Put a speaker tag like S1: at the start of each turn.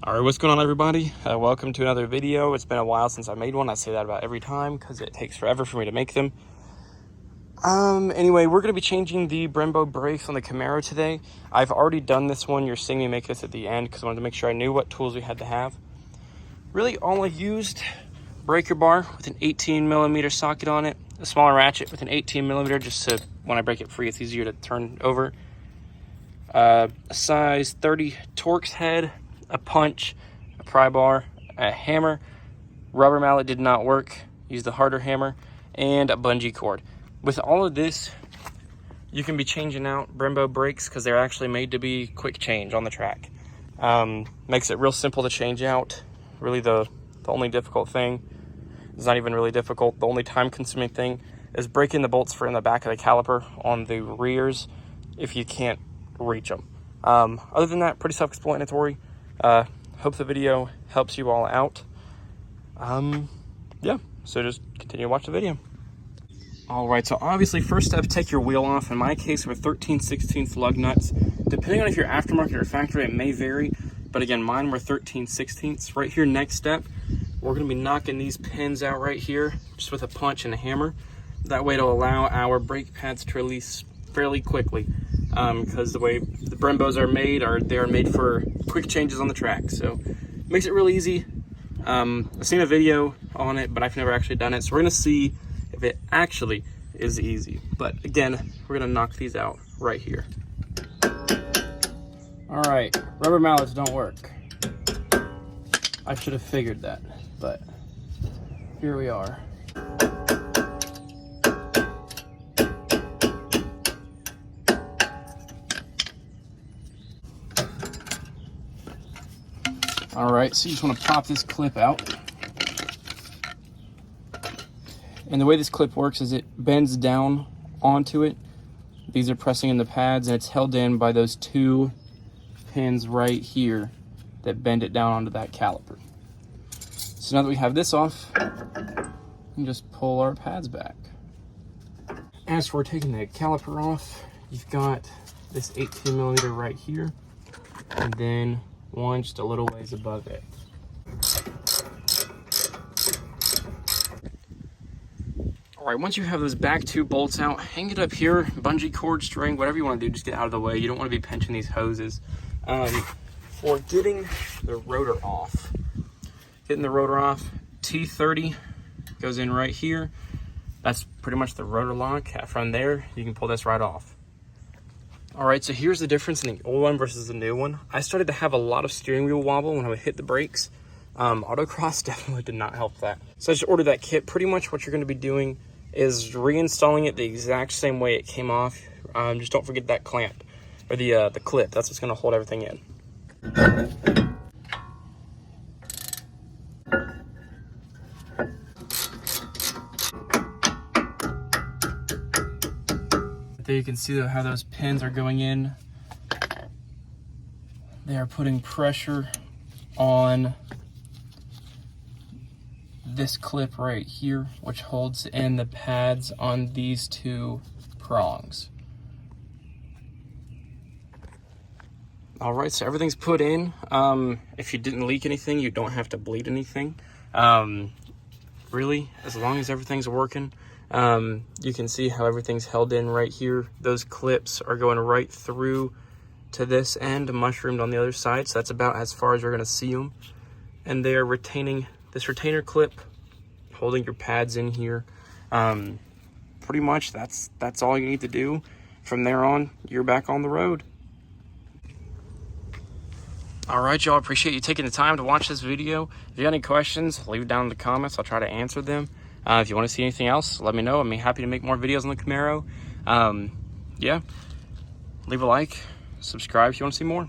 S1: All right, what's going on, everybody? Welcome to another video. It's been a while since I made one. I say that about every time because it takes forever for me to make them. Anyway, we're going to be changing the Brembo brakes on the Camaro today. I've already done this one. You're seeing me make this at the end because I wanted to make sure I knew what tools we had to have. Really, all I used, breaker bar with an 18mm socket on it, a smaller ratchet with an 18mm just so when I break it free, it's easier to turn over. A size 30 Torx head, a punch, a pry bar, a hammer, rubber mallet did not work, used the harder hammer, and a bungee cord. With all of this, you can be changing out Brembo brakes because they're actually made to be quick change on the track. Makes it real simple to change out. Really the only difficult thing is not even really difficult. The only time consuming thing is breaking the bolts for in the back of the caliper on the rears if you can't reach them. Other than that, pretty self-explanatory. Hope the video helps you all out. Yeah, so just continue to watch the video. All right, so obviously first step, take your wheel off. In my case, with 13/16 lug nuts. Depending on if you're aftermarket or factory, it may vary, but again, mine were 13/16. Right here, next step, we're gonna be knocking these pins out right here, just with a punch and a hammer. That way it'll allow our brake pads to release fairly quickly. Because the way the Brembos are made, they're made for quick changes on the track. So it makes it real easy. I've seen a video on it, but I've never actually done it. So we're gonna see if it actually is easy. But again, we're gonna knock these out right here. All right, rubber mallets don't work. I should have figured that, but here we are. All right, so you just want to pop this clip out. And the way this clip works is it bends down onto it. These are pressing in the pads, and it's held in by those two pins right here that bend it down onto that caliper. So now that we have this off, we can just pull our pads back. As for taking the caliper off, you've got this 18mm right here, and then one just a little ways above it. All right, once you have those back two bolts out, hang it up here, bungee cord, string, whatever you want to do, just get out of the way. You don't want to be pinching these hoses. For getting the rotor off, T30 goes in right here. That's pretty much the rotor lock. From there, you can pull this right off. All right, so here's the difference in the old one versus the new one. I started to have a lot of steering wheel wobble when I would hit the brakes. Autocross definitely did not help that. So I just ordered that kit. Pretty much what you're gonna be doing is reinstalling it the exact same way it came off. Just don't forget that clamp, or the clip. That's what's gonna hold everything in. There you can see how those pins are going in. They are putting pressure on this clip right here, which holds in the pads on these two prongs. All right, so everything's put in. If you didn't leak anything, you don't have to bleed anything. Really, as long as everything's working. You can see how everything's held in right here. Those clips are going right through to this end, mushroomed on the other side. So that's about as far as you're going to see them. And they are retaining this retainer clip, holding your pads in here. Pretty much that's all you need to do. From there on, you're back on the road. All right, y'all, appreciate you taking the time to watch this video. If you got any questions, leave it down in the comments. I'll try to answer them. If you want to see anything else, let me know. I'm happy to make more videos on the Camaro. Yeah, leave a like, subscribe if you want to see more.